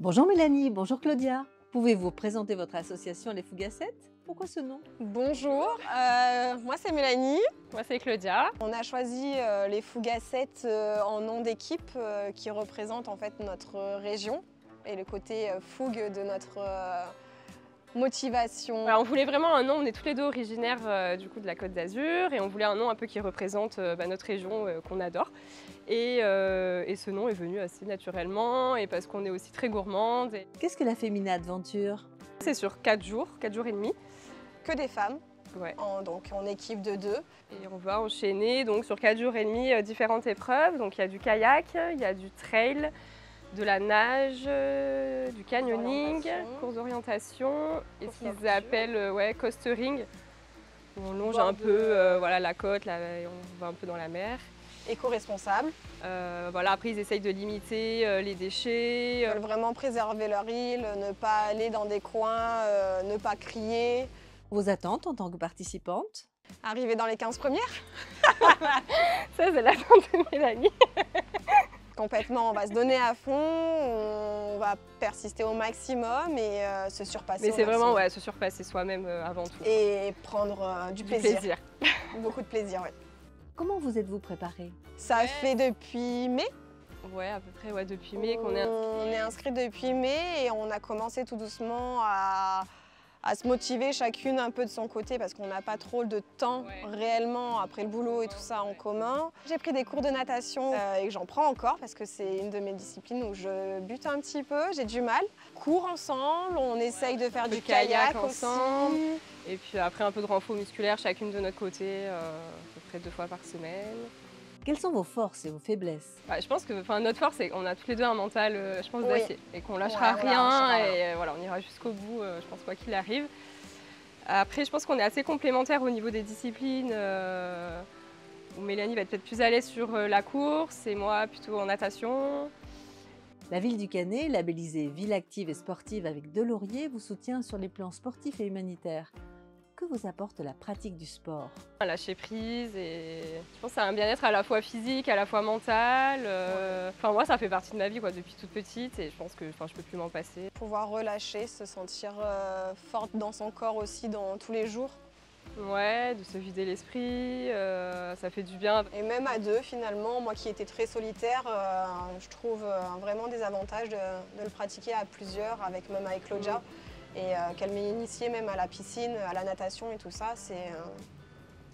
Bonjour Mélanie, bonjour Claudia. Pouvez-vous présenter votre association Les Fougassettes? Pourquoi ce nom? Bonjour, moi c'est Mélanie. Moi c'est Claudia. On a choisi les Fougassettes en nom d'équipe qui représente en fait notre région et le côté fougue de notre motivation. Alors, on voulait vraiment un nom, on est tous les deux originaires du coup de la Côte d'Azur et on voulait un nom un peu qui représente notre région qu'on adore. Et ce nom est venu assez naturellement et parce qu'on est aussi très gourmande. Qu'est-ce que la Femina Adventure? C'est sur 4 jours et demi. Que des femmes, Ouais. donc en équipe de 2. Et on va enchaîner donc sur 4 jours et demi différentes épreuves. Donc il y a du kayak, il y a du trail, de la nage, du canyoning, course d'orientation et ce qu'ils appellent coastering. On longe un peu la côte, et on va un peu dans la mer. Éco-responsables. Après ils essayent de limiter les déchets. Ils veulent vraiment préserver leur île, ne pas aller dans des coins, ne pas crier. Vos attentes en tant que participante? Arriver dans les 15 premières. Ça c'est l'attente de Mélanie. Complètement, on va se donner à fond, on va persister au maximum et se surpasser. Mais c'est vraiment se surpasser soi-même avant tout. Et prendre du plaisir. Beaucoup de plaisir, oui. Comment vous êtes-vous préparée? Ça fait depuis mai. Ouais, à peu près depuis mai qu'on est inscrit. On est inscrit depuis mai et on a commencé tout doucement à se motiver chacune un peu de son côté parce qu'on n'a pas trop de temps réellement après le boulot et tout ça en commun. J'ai pris des cours de natation et que j'en prends encore parce que c'est une de mes disciplines où je bute un petit peu, j'ai du mal. Cours ensemble, on essaye de faire du kayak ensemble. Et puis après un peu de renfort musculaire chacune de notre côté, à peu près 2 fois par semaine. Quelles sont vos forces et vos faiblesses? Je pense que notre force, c'est qu'on a tous les deux un mental, je pense, d'acier. Et qu'on lâchera rien. Et voilà, on ira jusqu'au bout, je pense, quoi qu'il arrive. Après, je pense qu'on est assez complémentaires au niveau des disciplines. Où Mélanie va être peut-être plus à l'aise sur la course et moi plutôt en natation. La ville du Canet, labellisée ville active et sportive avec Delaurier, vous soutient sur les plans sportifs et humanitaires. Que vous apporte la pratique du sport? Lâcher prise et je pense que c'est un bien-être à la fois physique, à la fois mental. Enfin moi ça fait partie de ma vie depuis toute petite et je pense que je peux plus m'en passer. Pouvoir relâcher, se sentir forte dans son corps aussi dans tous les jours. Ouais, de se vider l'esprit, ça fait du bien. Et même à deux finalement, moi qui étais très solitaire, je trouve vraiment des avantages de le pratiquer à plusieurs, même avec Claudia. Et qu'elle m'ait initiée même à la piscine, à la natation et tout ça,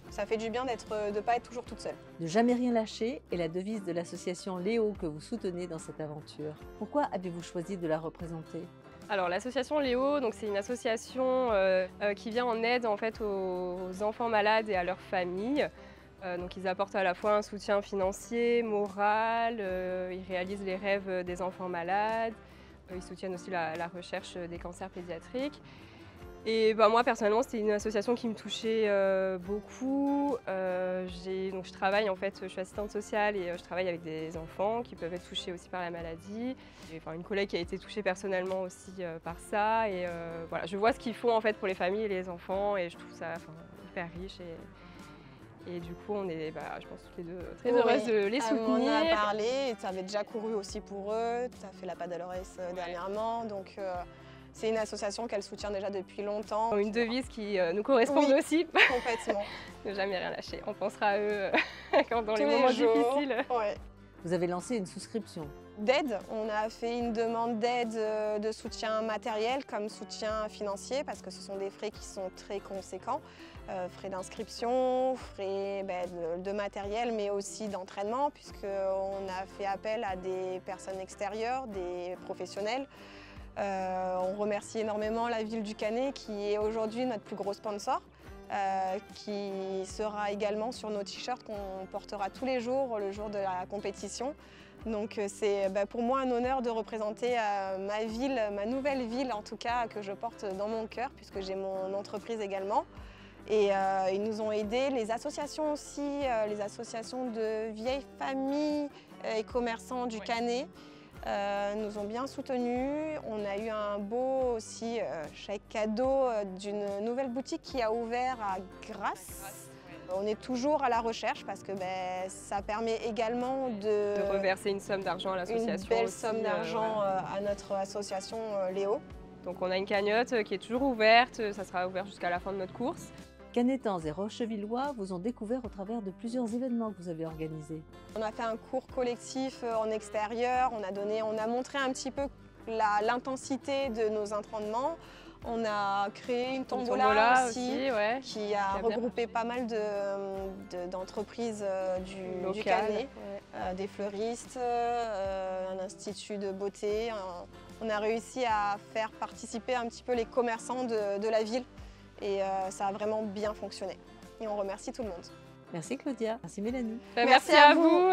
ça fait du bien de ne pas être toujours toute seule. Ne jamais rien lâcher est la devise de l'association Léo que vous soutenez dans cette aventure. Pourquoi avez-vous choisi de la représenter? Alors l'association Léo, c'est une association qui vient en aide en fait aux enfants malades et à leurs familles. Donc ils apportent à la fois un soutien financier, moral, ils réalisent les rêves des enfants malades. Ils soutiennent aussi la recherche des cancers pédiatriques. Et moi, personnellement, c'était une association qui me touchait beaucoup. Je travaille, en fait, je suis assistante sociale et je travaille avec des enfants qui peuvent être touchés aussi par la maladie. J'ai une collègue qui a été touchée personnellement aussi par ça. Et voilà, je vois ce qu'ils font en fait, pour les familles et les enfants et je trouve ça hyper riche. Et du coup, on est, je pense, toutes les deux très heureuses de les soutenir. On en a parlé, tu avais déjà couru aussi pour eux, tu as fait la Paddle Race dernièrement. Donc, c'est une association qu'elle soutient déjà depuis longtemps. Une devise qui nous correspond aussi. Complètement. Ne jamais rien lâcher. On pensera à eux dans les Tous moments jours. difficiles. Ouais. Vous avez lancé une souscription. D'aide, on a fait une demande d'aide de soutien matériel comme soutien financier parce que ce sont des frais qui sont très conséquents. Frais d'inscription, frais de matériel mais aussi d'entraînement puisqu'on a fait appel à des personnes extérieures, des professionnels. On remercie énormément la ville du Canet qui est aujourd'hui notre plus gros sponsor. Qui sera également sur nos t-shirts qu'on portera tous les jours, le jour de la compétition. Donc c'est pour moi un honneur de représenter ma ville, ma nouvelle ville en tout cas, que je porte dans mon cœur puisque j'ai mon entreprise également. Et ils nous ont aidés, les associations aussi, les associations de vieilles familles et commerçants du Canet. Nous ont bien soutenus. On a eu un beau aussi chèque cadeau d'une nouvelle boutique qui a ouvert à Grasse. on est toujours à la recherche parce que ça permet également De reverser une somme d'argent à l'association. Une belle aussi, somme d'argent voilà. à notre association Léo. Donc on a une cagnotte qui est toujours ouverte, ça sera ouvert jusqu'à la fin de notre course. Canetans et Rochevillois vous ont découvert au travers de plusieurs événements que vous avez organisés. On a fait un cours collectif en extérieur, on a montré un petit peu l'intensité de nos entraînements. On a créé une tombola aussi ouais, qui a regroupé pas mal d'entreprises du Canet, ouais. des fleuristes, un institut de beauté. On a réussi à faire participer un petit peu les commerçants de la ville et ça a vraiment bien fonctionné. Et on remercie tout le monde. Merci Claudia, merci Mélanie. Merci à vous.